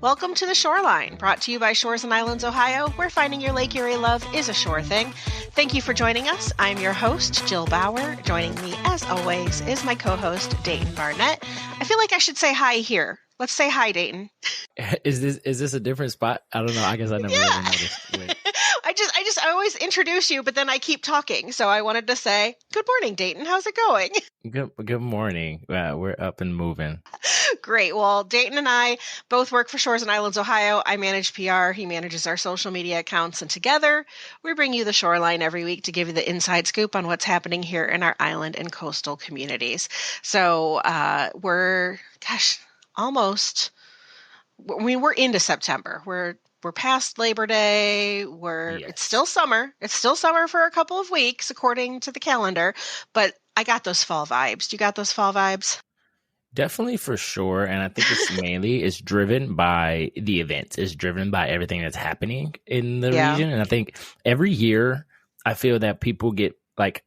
Welcome to The Shoreline, brought to you by Shores and Islands, Ohio, where finding your Lake Erie love is a sure thing. Thank you for joining us. I'm your host, Jill Bauer. Joining me, as always, is my co-host, Dayton Barnett. I feel like I should say hi here. Let's say hi, Dayton. Is this a different spot? I don't know. I guess I never really noticed. Wait. I always introduce you, but then I keep talking. So I wanted to say, good morning, Dayton. How's it going? Good morning. We're up and moving. Great. Well, Dayton and I both work for Shores and Islands, Ohio. I manage PR. He manages our social media accounts. And together, we bring you The Shoreline every week to give you the inside scoop on what's happening here in our island and coastal communities. So we're into September. We're past Labor Day. It's still summer. It's still summer for a couple of weeks, according to the calendar. But I got those fall vibes. Do you got those fall vibes? Definitely, for sure. And I think it's driven by the events. It's driven by everything that's happening in the region. And I think every year I feel that people get like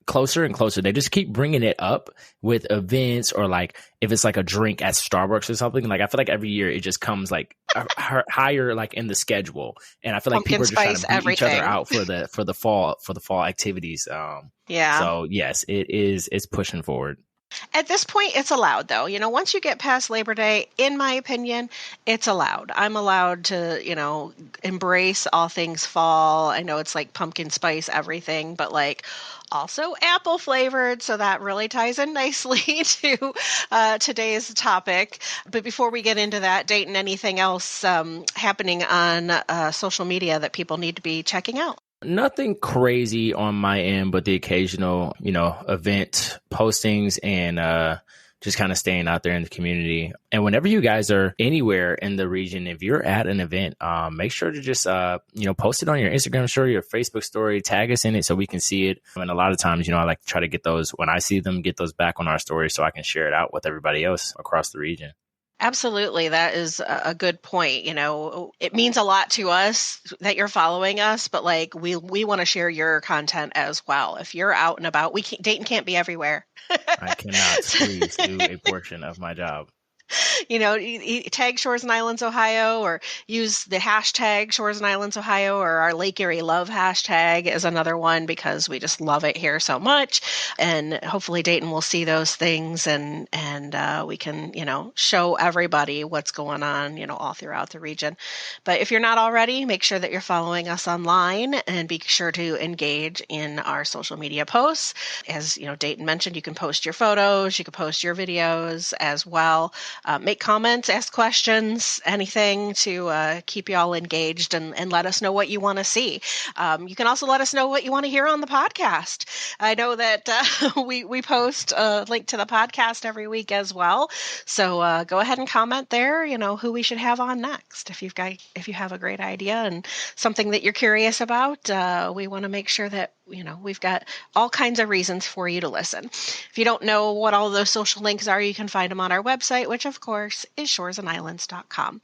closer and closer. They just keep bringing it up with events, or like if it's like a drink at Starbucks or something. Like I feel like every year it just comes like higher like in the schedule. And I feel like people are just trying to beat each other out for the fall activities. So yes, it's pushing forward. At this point, it's allowed, though. You know, once you get past Labor Day, in my opinion, it's allowed. I'm allowed to, embrace all things fall. I know it's like pumpkin spice everything, but like also apple flavored. So that really ties in nicely to today's topic. But before we get into that, Dayton, anything else happening on social media that people need to be checking out? Nothing crazy on my end, but the occasional, event postings and just kind of staying out there in the community. And whenever you guys are anywhere in the region, if you're at an event, make sure to just, post it on your Instagram story, your Facebook story, tag us in it so we can see it. And a lot of times, I like to try to get those when I see them, get those back on our story so I can share it out with everybody else across the region. Absolutely. That is a good point. It means a lot to us that you're following us, but like we want to share your content as well. If you're out and about, Dayton can't be everywhere. I cannot please do a portion of my job. Tag Shores and Islands, Ohio, or use the hashtag Shores and Islands, Ohio, or our Lake Erie Love hashtag is another one because we just love it here so much. And hopefully Dayton will see those things and we can, show everybody what's going on, all throughout the region. But if you're not already, make sure that you're following us online and be sure to engage in our social media posts. As, Dayton mentioned, you can post your photos, you can post your videos as well. Make comments, ask questions, anything to keep you all engaged and let us know what you want to see. You can also let us know what you want to hear on the podcast. I know that we post a link to the podcast every week as well. So go ahead and comment there, who we should have on next. If you have a great idea and something that you're curious about, we want to make sure that we've got all kinds of reasons for you to listen. If you don't know what all of those social links are, you can find them on our website, which of course is shoresandislands.com.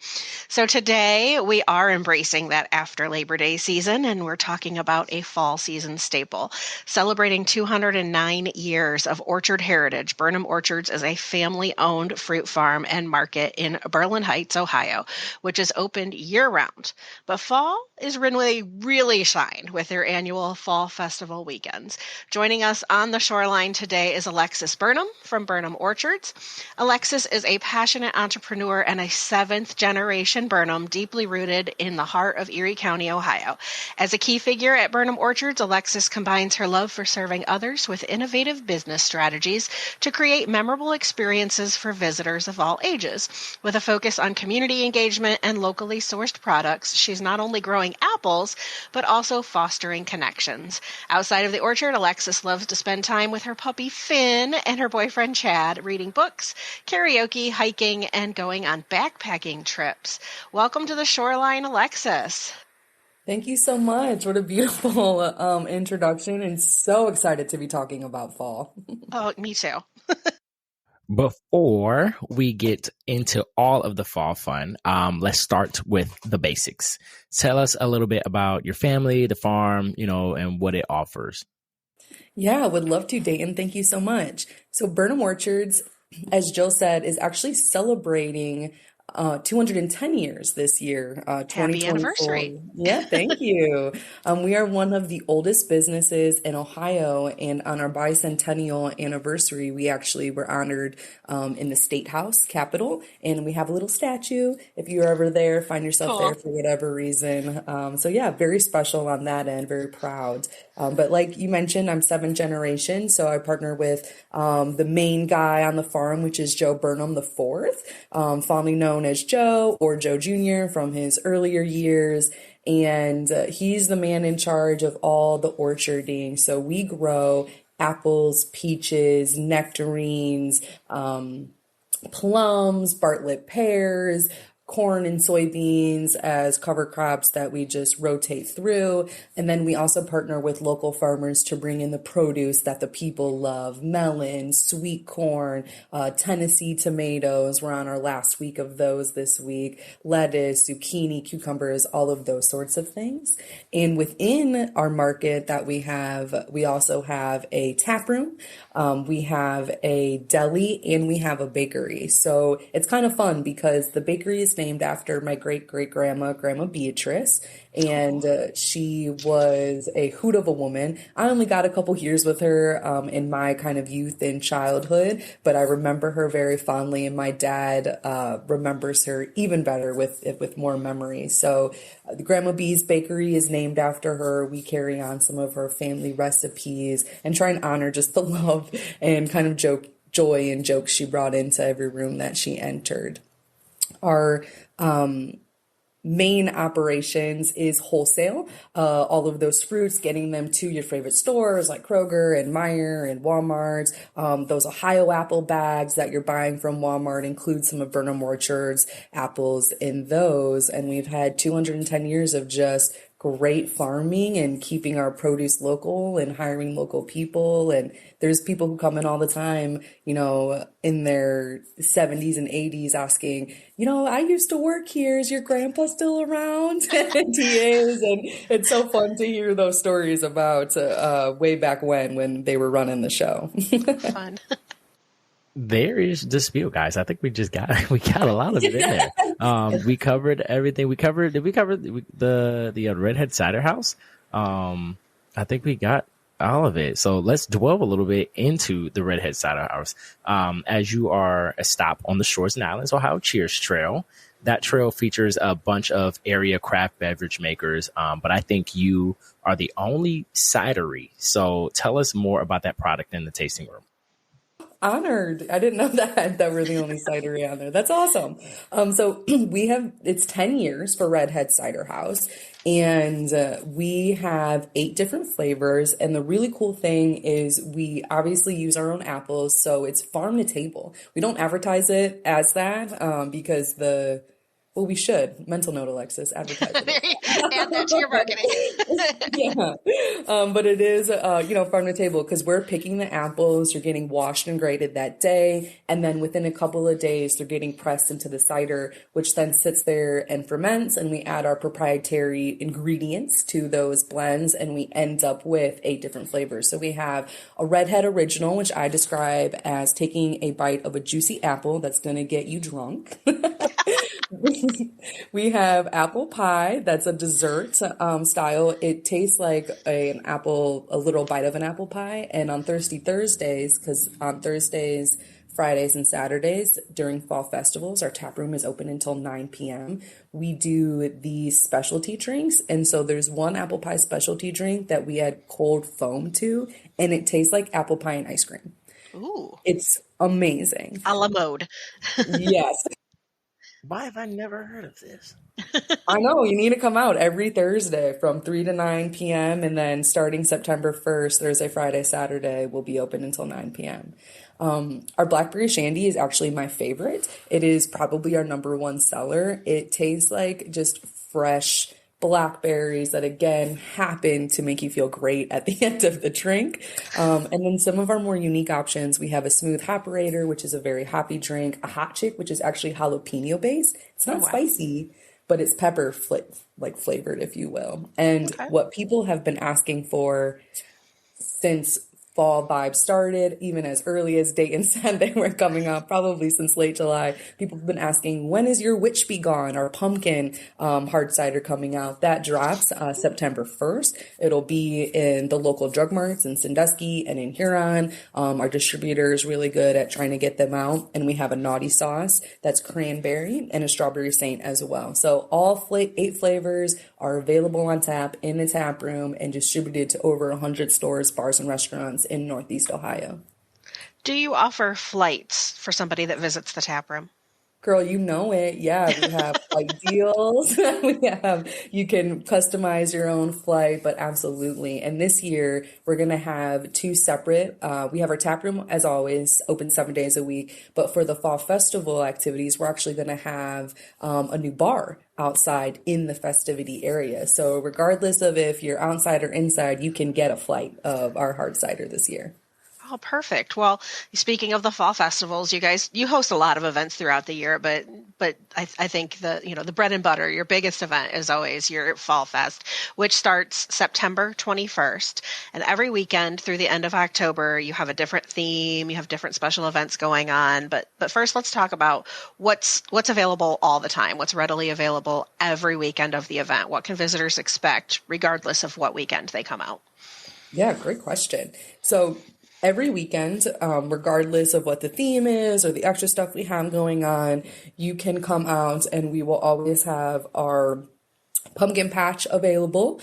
So today we are embracing that after Labor Day season, and we're talking about a fall season staple. Celebrating 209 years of orchard heritage, Burnham Orchards is a family-owned fruit farm and market in Berlin Heights, Ohio, which is opened year-round. But fall is when they really shine with their annual Fall Festival weekends. Joining us on the Shoreline today is Alexis Burnham from Burnham Orchards. Alexis is a passionate entrepreneur and a seventh-generation Burnham, deeply rooted in the heart of Erie County, Ohio. As a key figure at Burnham Orchards, Alexis combines her love for serving others with innovative business strategies to create memorable experiences for visitors of all ages. With a focus on community engagement and locally sourced products, she's not only growing apples, but also fostering connections. Outside of the orchard, Alexis loves to spend time with her puppy Finn and her boyfriend Chad, reading books, karaoke, hiking, and going on backpacking trips. Welcome to the Shoreline, Alexis. Thank you so much. What a beautiful introduction, and so excited to be talking about fall. Oh, me too. Before we get into all of the fall fun, let's start with the basics. Tell us a little bit about your family, the farm, and what it offers. Yeah, would love to, Dayton. Thank you so much. So Burnham Orchards, as Jill said, is actually celebrating 210 years this year, Happy 2024. anniversary. Yeah, thank you. We are one of the oldest businesses in Ohio, and on our bicentennial anniversary, we actually were honored in the State House, Capitol, and we have a little statue. If you're ever there, find yourself Cool. there for whatever reason. So yeah, very special on that end, very proud. But like you mentioned, I'm seventh generation, so I partner with the main guy on the farm, which is Joe Burnham the fourth, fondly known as Joe or Joe Jr. from his earlier years. And he's the man in charge of all the orcharding. So we grow apples, peaches, nectarines, plums, Bartlett pears, corn and soybeans as cover crops that we just rotate through. And then we also partner with local farmers to bring in the produce that the people love: melon, sweet corn, Tennessee tomatoes. We're on our last week of those this week, lettuce, zucchini, cucumbers, all of those sorts of things. And within our market that we also have a tap room, we have a deli, and we have a bakery. So it's kind of fun because the bakery is named after my great great Grandma Beatrice, and she was a hoot of a woman. I only got a couple years with her in my kind of youth and childhood, but I remember her very fondly, and my dad remembers her even better with more memories. So the Grandma Bee's Bakery is named after her. We carry on some of her family recipes and try and honor just the love and kind of joy and jokes she brought into every room that she entered. Our main operations is wholesale, all of those fruits, getting them to your favorite stores like Kroger and Meijer and Walmart. Those Ohio apple bags that you're buying from Walmart include some of Burnham Orchards apples in those. And we've had 210 years of just great farming and keeping our produce local and hiring local people. And there's people who come in all the time, in their 70s and 80s asking, I used to work here. Is your grandpa still around? And he is. And it's so fun to hear those stories about way back when they were running the show. Fun. There is dispute, guys. I think we got a lot of it in there. We covered everything. Did we cover the Redhead Cider House? I think we got all of it. So let's dwell a little bit into the Redhead Cider House. As you are a stop on the Shores and Islands Ohio Cheers Trail. That trail features a bunch of area craft beverage makers, but I think you are the only cidery. So tell us more about that product in the tasting room. Honored. I didn't know that we're the only cidery on there. That's awesome. So it's 10 years for Redhead Cider House, and we have 8 different flavors. And the really cool thing is we obviously use our own apples, so it's farm to table. We don't advertise it as that because well, we should. Mental note, Alexis, advertise it. Add that to your marketing. Yeah. But it is, farm to table because we're picking the apples. You're getting washed and graded that day. And then within a couple of days, they're getting pressed into the cider, which then sits there and ferments. And we add our proprietary ingredients to those blends, and we end up with 8 different flavors. So we have a Redhead Original, which I describe as taking a bite of a juicy apple that's going to get you drunk. We have apple pie. That's a dessert style. It tastes like a little bite of an apple pie. And on Thirsty Thursdays, because on Thursdays, Fridays, and Saturdays during fall festivals, our tap room is open until 9 p.m. We do these specialty drinks. And so there's one apple pie specialty drink that we add cold foam to, and it tastes like apple pie and ice cream. Ooh. It's amazing. A la mode. Yes. Why have I never heard of this? I know, you need to come out every Thursday from 3 to 9 p.m. And then starting September 1st, Thursday, Friday, Saturday, will be open until 9 p.m. Our Blackberry Shandy is actually my favorite. It is probably our number 1 seller. It tastes like just fresh blackberries that again happen to make you feel great at the end of the drink. And then some of our more unique options, we have a smooth hopperator, which is a very hoppy drink, a hot chick, which is actually jalapeno based. It's not spicy, but it's pepper flavored, if you will. And what people have been asking for since fall vibe started, even as early as Dayton said they were coming up, probably since late July. People have been asking, when is your Witch Be Gone, our pumpkin hard cider coming out? That drops September 1st. It'll be in the local drug marts in Sandusky and in Huron. Our distributor is really good at trying to get them out. And we have a naughty sauce that's cranberry and a strawberry saint as well. So all 8 flavors are available on tap in the tap room and distributed to over 100 stores, bars, and restaurants in Northeast Ohio. Do you offer flights for somebody that visits the tap room? Girl, you know it. Yeah, we have flight deals. You can customize your own flight, but absolutely. And this year, we're going to have 2 separate. We have our tap room, as always, open 7 days a week. But for the fall festival activities, we're actually going to have a new bar outside in the festivity area. So regardless of if you're outside or inside, you can get a flight of our hard cider this year. Oh, perfect. Well, speaking of the fall festivals, you host a lot of events throughout the year, but I think the bread and butter, your biggest event is always your Fall Fest, which starts September 21st. And every weekend through the end of October, you have a different theme, you have different special events going on. But first, let's talk about what's available all the time, what's readily available every weekend of the event. What can visitors expect regardless of what weekend they come out? Yeah, great question. So every weekend, regardless of what the theme is or the extra stuff we have going on, you can come out and we will always have our pumpkin patch available.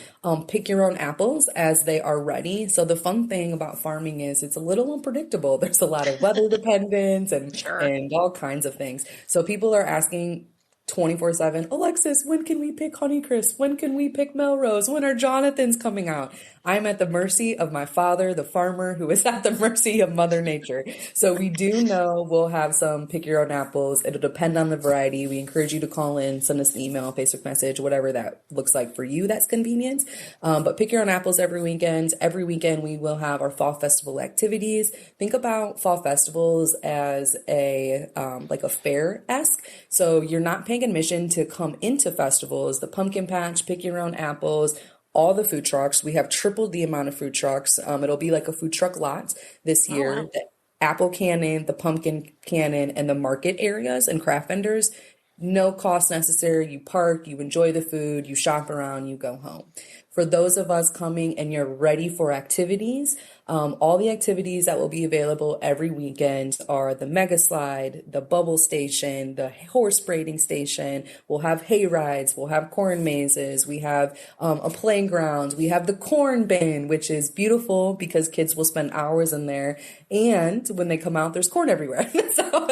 Pick your own apples as they are ready. So the fun thing about farming is it's a little unpredictable. There's a lot of weather dependence and all kinds of things. So people are asking 24/7, Alexis, when can we pick Honeycrisp? When can we pick Melrose? When are Jonathans coming out? I'm at the mercy of my father, the farmer, who is at the mercy of Mother Nature. So we do know we'll have some pick your own apples. It'll depend on the variety. We encourage you to call in, send us an email, Facebook message, whatever that looks like for you that's convenient. But pick your own apples every weekend. Every weekend we will have our fall festival activities. Think about fall festivals as like a fair-esque. So you're not paying admission to come into festivals. The pumpkin patch, pick your own apples, all the food trucks. We have tripled the amount of food trucks. It'll be like a food truck lot this year. Oh, wow. The apple cannon, the pumpkin cannon, and the market areas and craft vendors. No cost necessary. You park, you enjoy the food, you shop around, you go home. For those of us coming and you're ready for activities, all the activities that will be available every weekend are the mega slide, the bubble station, the horse braiding station. We'll have hayrides, we'll have corn mazes, we have a playground, we have the corn bin, which is beautiful because kids will spend hours in there. And when they come out, there's corn everywhere. So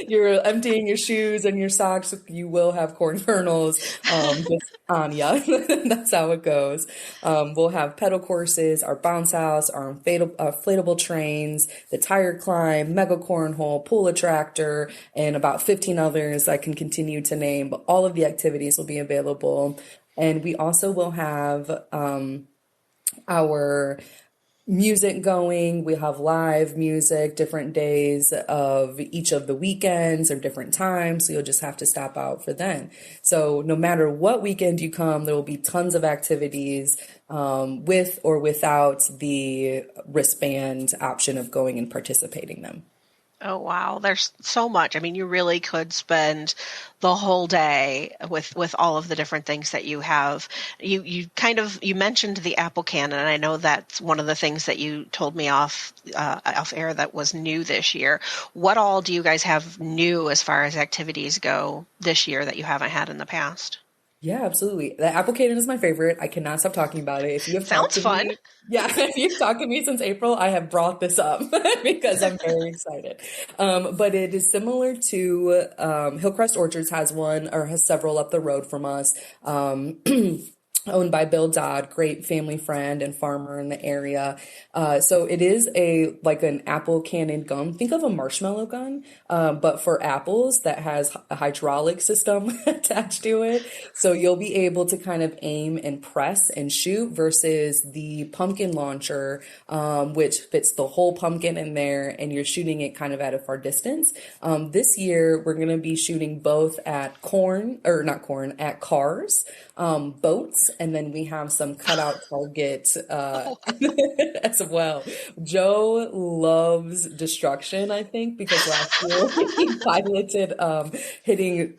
you're emptying your shoes and your socks, you will have corn kernels just on ya. That's how it goes. We'll have pedal courses, our bounce house, our inflatable trains, the tire climb, mega cornhole, pool attractor, and about 15 others I can continue to name. But all of the activities will be available. And we also will have our music going. We have live music, different days of each of the weekends or different times. So you'll just have to stop out for then. So no matter what weekend you come, there will be tons of activities with or without the wristband option of going and participating in them. Oh, wow. There's so much. I mean, you really could spend the whole day with all of the different things that you have. You mentioned the apple cannon, and I know that's one of the things that you told me off air that was new this year. What all do you guys have new as far as activities go this year that you haven't had in the past? Yeah, absolutely. The apple cannon is my favorite. I cannot stop talking about it. If you have Sounds fun. If you've talked to me since April, I have brought this up because I'm very excited. But it is similar to Hillcrest Orchards has one or has several up the road from us. Owned by Bill Dodd, great family friend and farmer in the area. So it is like an apple cannon gun. Think of a marshmallow gun, but for apples that has a hydraulic system attached to it. So you'll be able to kind of aim and press and shoot versus the pumpkin launcher, which fits the whole pumpkin in there and you're shooting it kind of at a far distance. This year, we're going to be shooting both at cars, boats, and then we have some cutout Target as well. Joe loves destruction, I think, because last year he piloted hitting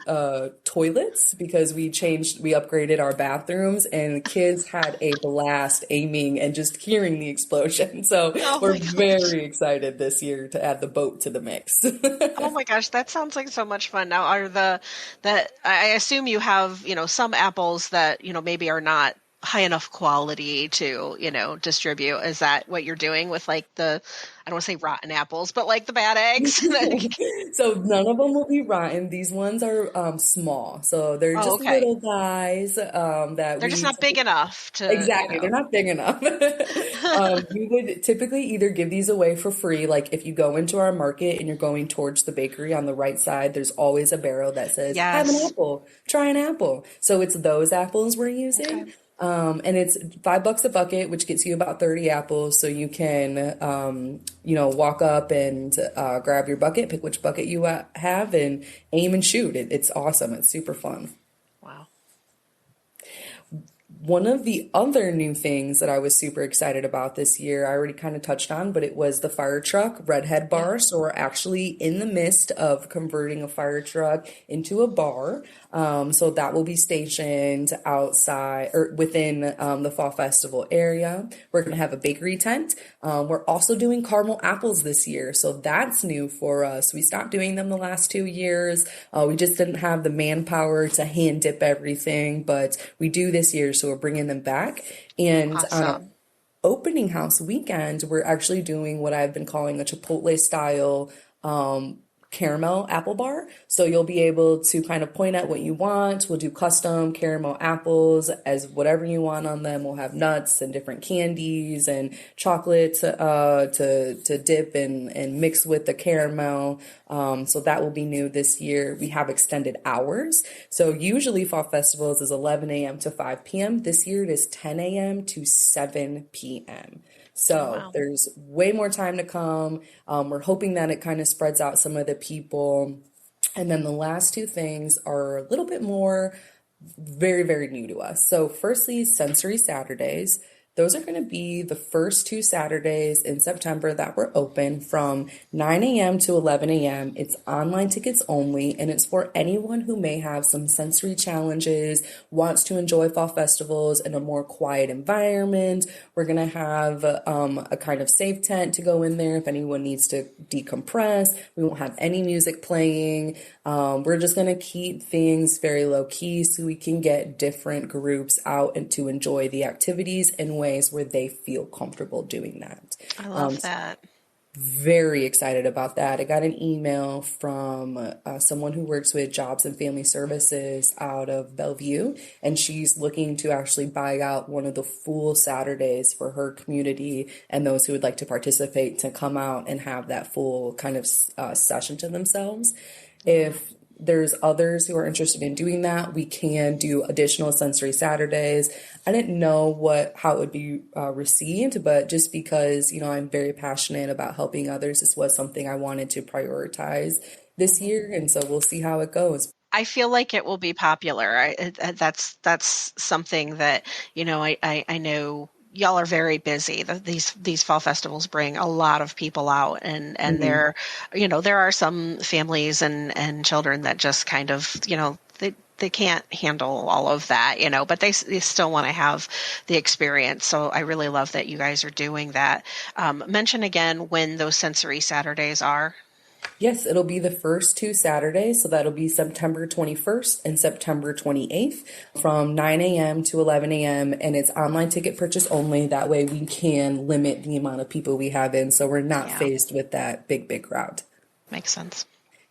toilets because we upgraded our bathrooms, and kids had a blast aiming and just hearing the explosion. So we're very excited this year to add the boat to the mix. Oh my gosh, that sounds like so much fun. Now, I assume you have, some apples that, maybe are not high enough quality to, distribute. Is that what you're doing with like I don't want to say rotten apples, but like the bad eggs? So none of them will be rotten. These ones are small. So they're just okay. little guys They're just not big enough to, Exactly. They're not big enough. We would typically either give these away for free. Like if you go into our market and you're going towards the bakery on the right side, there's always a barrel that says, have an apple, try an apple. So it's those apples we're using. Okay. And it's $5 a bucket, which gets you about 30 apples. So you can, walk up and grab your bucket, pick which bucket you have, and aim and shoot. It's awesome. It's super fun. Wow. One of the other new things that I was super excited about this year, I already kind of touched on, but it was the fire truck redhead bar. Yeah. So we're actually in the midst of converting a fire truck into a bar. So that will be stationed outside or within the Fall Festival area. We're going to have a bakery tent. We're also doing caramel apples this year. So that's new for us. We stopped doing them the last 2 years. We just didn't have the manpower to hand dip everything, but we do this year. So we're bringing them back. And awesome. Opening house weekend, we're actually doing what I've been calling a Chipotle style caramel apple bar. So you'll be able to kind of point at what you want. We'll do custom caramel apples as whatever you want on them. We'll have nuts and different candies and chocolate to dip and mix with the caramel. So that will be new this year. We have extended hours. So usually Fall Festivals is 11 a.m. to 5 p.m. This year it is 10 a.m. to 7 p.m. So there's way more time to come. We're hoping that it kind of spreads out some of the people. And then the last two things are a little bit more very, very new to us. So firstly, Sensory Saturdays. Those are going to be the first 2 Saturdays in September that we're open from 9 a.m. to 11 a.m. It's online tickets only, and it's for anyone who may have some sensory challenges, wants to enjoy fall festivals in a more quiet environment. We're going to have a kind of safe tent to go in there if anyone needs to decompress. We won't have any music playing. We're just going to keep things very low key so we can get different groups out and to enjoy the activities in ways where they feel comfortable doing that. I love that. Very excited about that. I got an email from someone who works with Jobs and Family Services out of Bellevue, and she's looking to actually buy out one of the full Saturdays for her community and those who would like to participate to come out and have that full kind of session to themselves. If there's others who are interested in doing that, we can do additional Sensory Saturdays. I didn't know how it would be received, but just because, I'm very passionate about helping others, this was something I wanted to prioritize this year. And so we'll see how it goes. I feel like it will be popular. That's something that, I know y'all are very busy. These fall festivals bring a lot of people out, and there are some families and children that just kind of, they can't handle all of that, but they still want to have the experience. So I really love that you guys are doing that. Mention again when those Sensory Saturdays are. Yes, it'll be the first 2 Saturdays. So that'll be September 21st and September 28th from 9 a.m. to 11 a.m. And it's online ticket purchase only. That way we can limit the amount of people we have in. So we're not faced with that big crowd. Makes sense.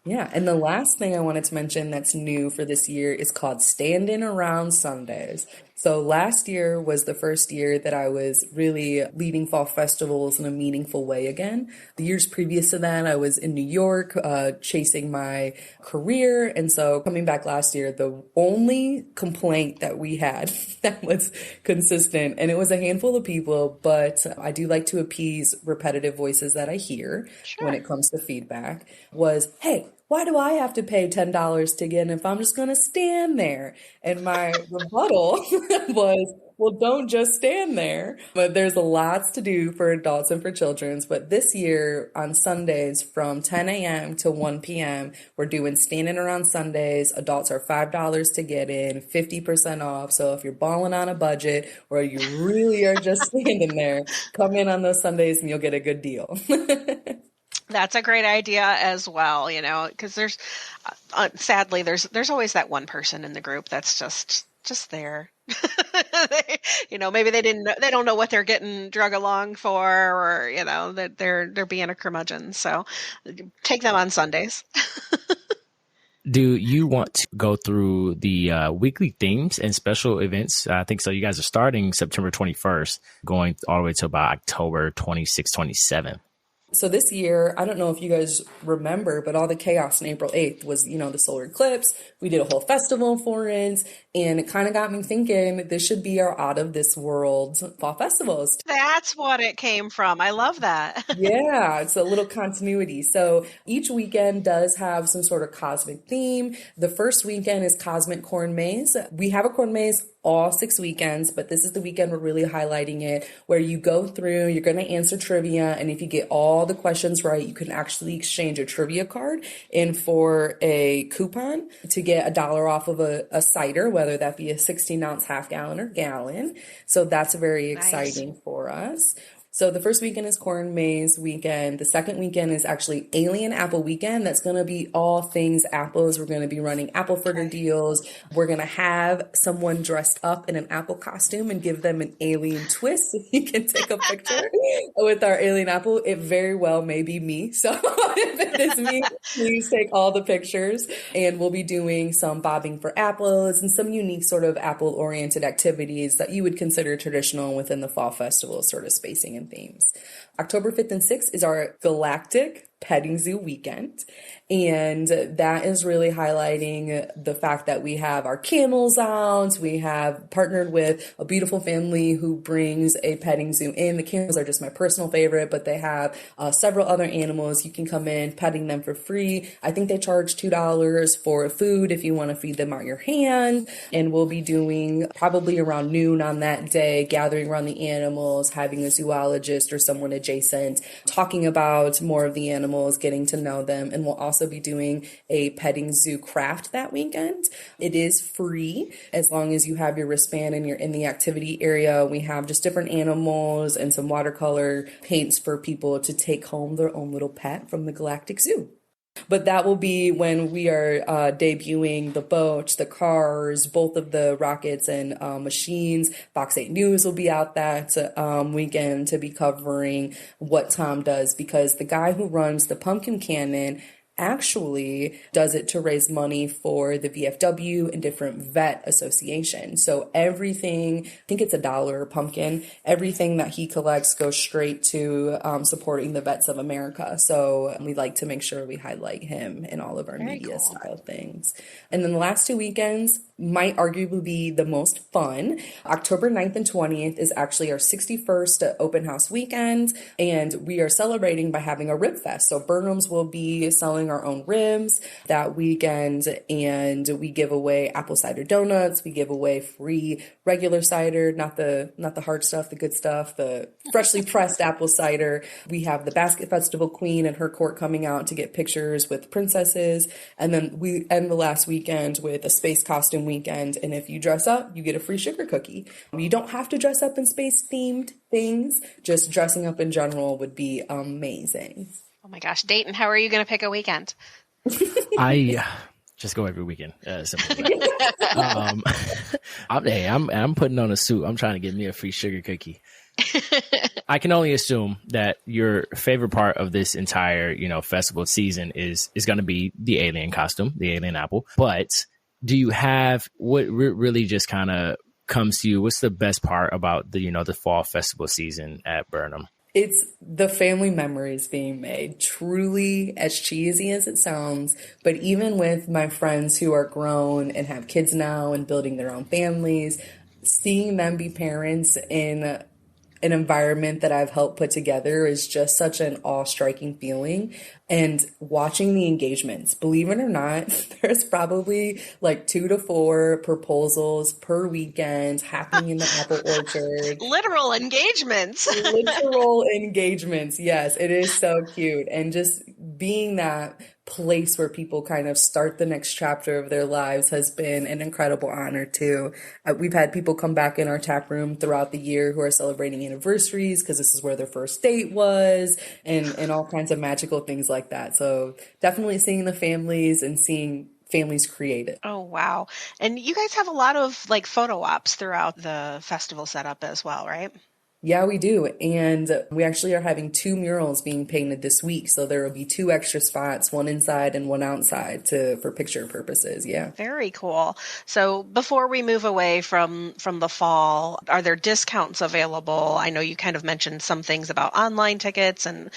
Yeah. And the last thing I wanted to mention that's new for this year is called Standing Around Sundays. So last year was the first year that I was really leading fall festivals in a meaningful way again. The years previous to that, I was in New York, chasing my career. And so coming back last year, the only complaint that we had that was consistent, and it was a handful of people, but I do like to appease repetitive voices that I hear when it comes to feedback, was, hey, why do I have to pay $10 to get in if I'm just going to stand there? And my rebuttal was, well, don't just stand there. But there's lots to do for adults and for children's. But this year on Sundays from 10 a.m. to 1 p.m., we're doing standing around Sundays. Adults are $5 to get in, 50% off. So if you're balling on a budget or you really are just standing there, come in on those Sundays and you'll get a good deal. That's a great idea as well, you know, because there's sadly there's always that one person in the group that's just there. Maybe they don't know what they're getting drug along for, or that they're being a curmudgeon. So take them on Sundays. Do you want to go through the weekly themes and special events? I think so. You guys are starting September 21st, going all the way to about October 26th, 27th. So this year, I don't know if you guys remember, but all the chaos on April 8th was, the solar eclipse. We did a whole festival for it, and it kind of got me thinking this should be our out of this world fall festivals. That's what it came from. I love that. Yeah, it's a little continuity. So each weekend does have some sort of cosmic theme. The first weekend is Cosmic Corn Maze. We have a corn maze all 6 weekends, but this is the weekend we're really highlighting it, where you go through, you're going to answer trivia, and if you get all the questions right, you can actually exchange a trivia card in for a coupon to get $1 off of a cider, whether that be a 16-ounce half gallon or gallon. So that's very exciting for us. So the first weekend is Corn Maze weekend. The second weekend is actually Alien Apple Weekend. That's going to be all things apples. We're going to be running apple fritter deals. We're going to have someone dressed up in an apple costume and give them an alien twist. So you can take a picture with our alien apple. It very well may be me. So if it is me, please take all the pictures. And we'll be doing some bobbing for apples and some unique sort of apple-oriented activities that you would consider traditional within the fall festival sort of spacing and themes. October 5th and 6th is our Galactic Petting Zoo weekend. And that is really highlighting the fact that we have our camels out. We have partnered with a beautiful family who brings a petting zoo in. The camels are just my personal favorite, but they have several other animals. You can come in petting them for free. I think they charge $2 for food if you want to feed them out your hand. And we'll be doing probably around noon on that day, gathering around the animals, having a zoologist or someone adjacent, talking about more of the animals, getting to know them. And we'll also be doing a petting zoo craft that weekend. It is free as long as you have your wristband and you're in the activity area. We have just different animals and some watercolor paints for people to take home their own little pet from the Galactic Zoo. But that will be when we are debuting the boats, the cars, both of the rockets and machines. Fox 8 News will be out that weekend to be covering what Tom does, because the guy who runs the Pumpkin Cannon actually does it to raise money for the VFW and different vet associations. So everything, I think it's $1 a pumpkin, everything that he collects goes straight to supporting the Vets of America. So we like to make sure we highlight him in all of our media style things. And then the last 2 weekends might arguably be the most fun. October 9th and 20th is actually our 61st open house weekend, and we are celebrating by having a rib fest. So Burnham's will be selling our own ribs that weekend, and we give away apple cider donuts. We give away free regular cider, not the hard stuff, the good stuff, the freshly pressed apple cider. We have the Basket Festival Queen and her court coming out to get pictures with princesses. And then we end the last weekend with a space costume weekend. And if you dress up, you get a free sugar cookie. You don't have to dress up in space themed things. Just dressing up in general would be amazing. Oh my gosh, Dayton, how are you going to pick a weekend? I just go every weekend. Simple I'm putting on a suit. I'm trying to get me a free sugar cookie. I can only assume that your favorite part of this entire, festival season is going to be the alien costume, the alien apple. But do you have what really just kind of comes to you? What's the best part about the fall festival season at Burnham? It's the family memories being made, truly, as cheesy as it sounds. But even with my friends who are grown and have kids now and building their own families, seeing them be parents in an environment that I've helped put together is just such an awe-striking feeling. And watching the engagements, believe it or not, there's probably like 2 to 4 proposals per weekend happening in the apple orchard. Literal engagements. Literal engagements. Yes, it is so cute. And just being that place where people kind of start the next chapter of their lives has been an incredible honor too. We've had people come back in our tap room throughout the year who are celebrating anniversaries because this is where their first date was, and all kinds of magical things like that. So definitely seeing the families and seeing families create it. Oh, wow. And you guys have a lot of like photo ops throughout the festival setup as well, right? Yeah, we do. And we actually are having 2 murals being painted this week. So there will be 2 extra spots, one inside and one outside for picture purposes. Yeah. Very cool. So before we move away from the fall, are there discounts available? I know you kind of mentioned some things about online tickets and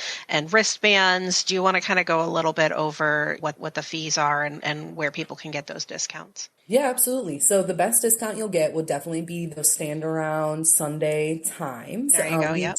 wristbands. Do you want to kind of go a little bit over what the fees are and where people can get those discounts? Yeah, absolutely. So the best discount you'll get will definitely be those stand around Sunday times. There you go. We Yep.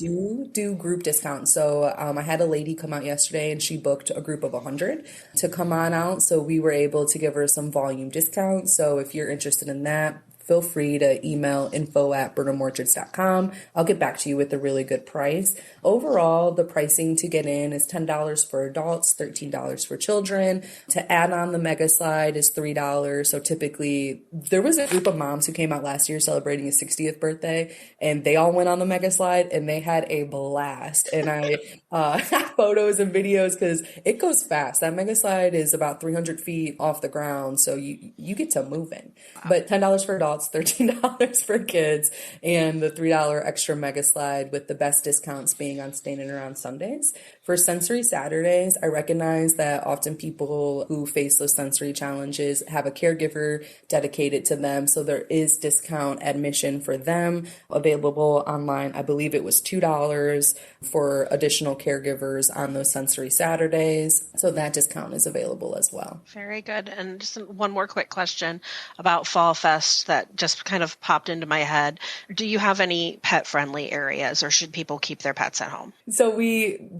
do group discounts. So I had a lady come out yesterday and she booked a group of 100 to come on out. So we were able to give her some volume discounts. So if you're interested in that, feel free to email info@burnhamorchards.com. I'll get back to you with a really good price. Overall, the pricing to get in is $10 for adults, $13 for children. To add on the mega slide is $3. So typically, there was a group of moms who came out last year celebrating a 60th birthday, and they all went on the mega slide and they had a blast. And I have photos and videos because it goes fast. That mega slide is about 300 feet off the ground, so you get to moving. But $10 for adults, $13 for kids, and the $3 extra mega slide with the best discounts being on Standing Around Sundays. For Sensory Saturdays, I recognize that often people who face those sensory challenges have a caregiver dedicated to them, so there is discount admission for them available online. I believe it was $2 for additional caregivers on those Sensory Saturdays, so that discount is available as well. Very good. And just one more quick question about Fall Fest that just kind of popped into my head. Do you have any pet-friendly areas, or should people keep their pets at home? So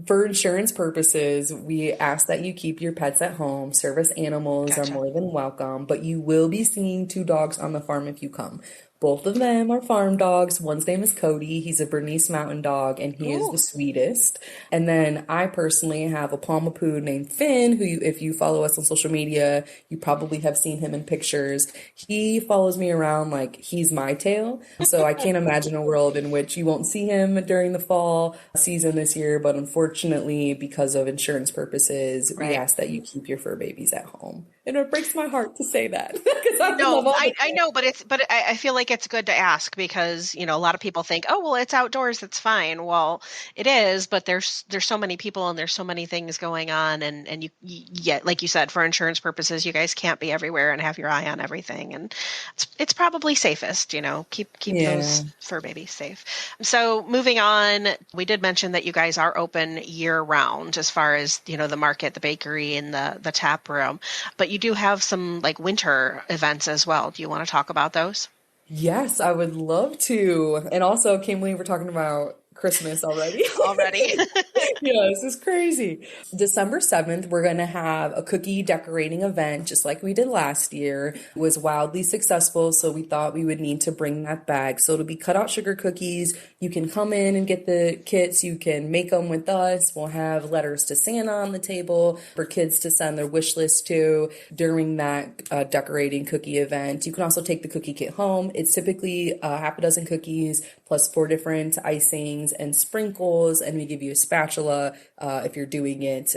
for insurance purposes, we ask that you keep your pets at home. Service animals Gotcha. are more than welcome, but you will be seeing 2 dogs on the farm if you come. Both of them are farm dogs. One's name is Cody. He's a Bernese Mountain Dog, and he is the sweetest. And then I personally have a Palmapood named Finn, who, if you follow us on social media, you probably have seen him in pictures. He follows me around like he's my tail. So I can't imagine a world in which you won't see him during the fall season this year. But unfortunately, because of insurance purposes, we ask that you keep your fur babies at home. And it breaks my heart to say that. I know, but I feel like it's good to ask because, a lot of people think, oh, well, it's outdoors, it's fine. Well, it is, but there's so many people and there's so many things going on. And you like you said, for insurance purposes, you guys can't be everywhere and have your eye on everything. And it's probably safest, keep those fur babies safe. So moving on, we did mention that you guys are open year round as far as, the market, the bakery, and the tap room, but you do have some like winter events as well. Do you want to talk about those? Yes, I would love to. And also, can't believe we're talking about Christmas already. Yeah, this is crazy. December 7th, we're going to have a cookie decorating event, just like we did last year. It was wildly successful, so we thought we would need to bring that back. So it'll be cutout sugar cookies. You can come in and get the kits. You can make them with us. We'll have letters to Santa on the table for kids to send their wish list to during that decorating cookie event. You can also take the cookie kit home. It's typically half a dozen cookies plus 4 different icings and sprinkles, and we give you a spatula if you're doing it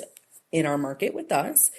in our market with us.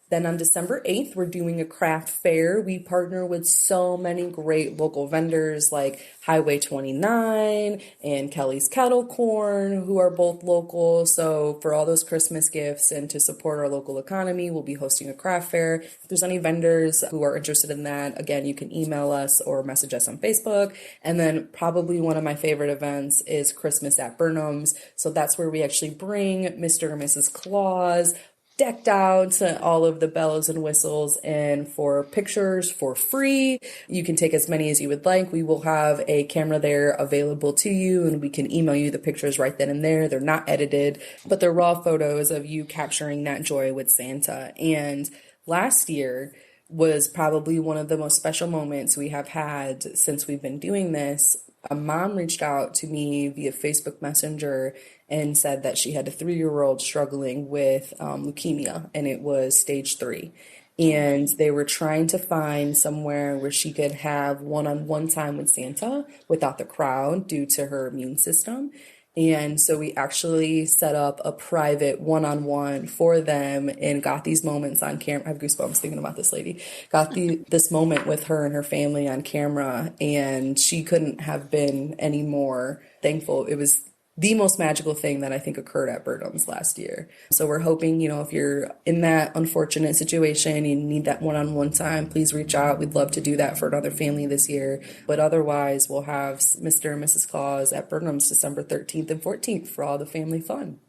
Then on December 8th, we're doing a craft fair. We partner with so many great local vendors like Highway 29 and Kelly's Kettle Corn, who are both local. So for all those Christmas gifts and to support our local economy, we'll be hosting a craft fair. If there's any vendors who are interested in that, again, you can email us or message us on Facebook. And then probably one of my favorite events is Christmas at Burnham's. So that's where we actually bring Mr. and Mrs. Claus decked out, all of the bells and whistles, and for pictures for free. You can take as many as you would like. We will have a camera there available to you, and we can email you the pictures right then and there. They're not edited, but they're raw photos of you capturing that joy with Santa. And last year was probably one of the most special moments we have had since we've been doing this. A mom reached out to me via Facebook Messenger and said that she had a 3-year-old struggling with leukemia, and it was stage 3. And they were trying to find somewhere where she could have one-on-one time with Santa without the crowd due to her immune system. And so we actually set up a private one-on-one for them and got these moments on camera. I have goosebumps thinking about this lady. Got this moment with her and her family on camera, and she couldn't have been any more thankful. It was the most magical thing that I think occurred at Burnham's last year. So we're hoping, if you're in that unfortunate situation and you need that one-on-one time, please reach out. We'd love to do that for another family this year. But otherwise, we'll have Mr. and Mrs. Claus at Burnham's December 13th and 14th for all the family fun.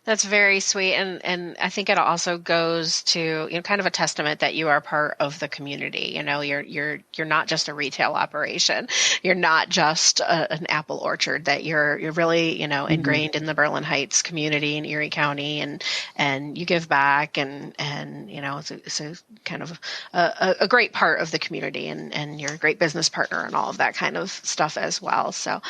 That's very sweet. And I think it also goes to, kind of a testament that you are part of the community. You're not just a retail operation. You're not just an apple orchard, that you're really, ingrained in the Berlin Heights community in Erie County, and you give back, and it's a kind of a great part of the community, and you're a great business partner and all of that kind of stuff as well. So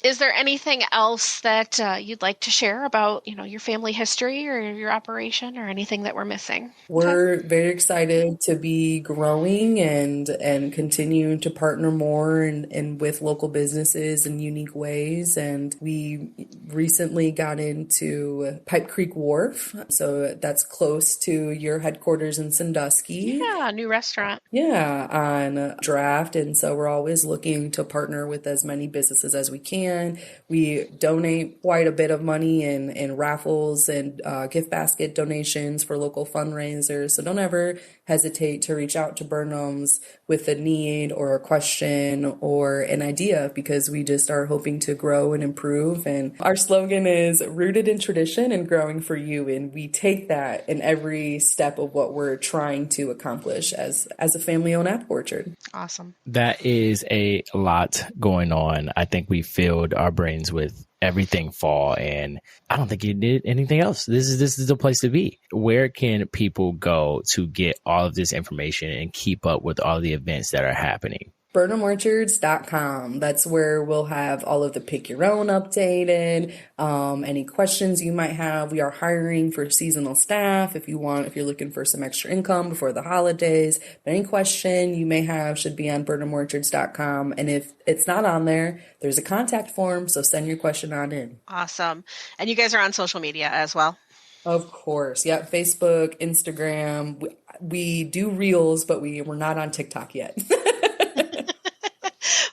is there anything else that you'd like to share about, your family history or your operation, or anything that we're missing? We're very excited to be growing and continuing to partner more and with local businesses in unique ways. And we recently got into Pipe Creek Wharf. So that's close to your headquarters in Sandusky. Yeah, new restaurant. Yeah, on Draft. And so we're always looking to partner with as many businesses as we can. We donate quite a bit of money in raffles and gift basket donations for local fundraisers. So don't ever hesitate to reach out to Burnham's with a need or a question or an idea, because we just are hoping to grow and improve. And our slogan is rooted in tradition and growing for you. And we take that in every step of what we're trying to accomplish as a family-owned apple orchard. Awesome. That is a lot going on. I think we filled our brains with everything fall, and I don't think you did anything else. This is the place to be. Where can people go to get all of this information and keep up with all the events that are happening? BurnhamOrchards.com. That's where we'll have all of the pick your own updated. Any questions you might have. We are hiring for seasonal staff if you're looking for some extra income before the holidays. But any question you may have should be on BurnhamOrchards.com. And if it's not on there, there's a contact form. So send your question on in. Awesome. And you guys are on social media as well? Of course. Yep. Facebook, Instagram. We do reels, but we're not on TikTok yet.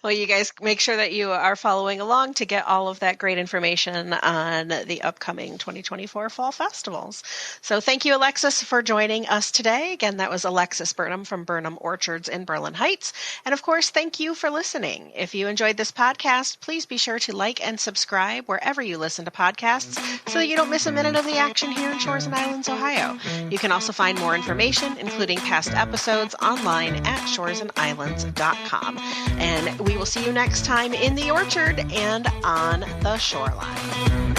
Well, you guys make sure that you are following along to get all of that great information on the upcoming 2024 fall festivals. So thank you, Alexis, for joining us today. Again, that was Alexis Burnham from Burnham Orchards in Berlin Heights. And of course, thank you for listening. If you enjoyed this podcast, please be sure to like and subscribe wherever you listen to podcasts so that you don't miss a minute of the action here in Shores and Islands, Ohio. You can also find more information, including past episodes, online at shoresandislands.com. And we will see you next time in the orchard and on the shoreline.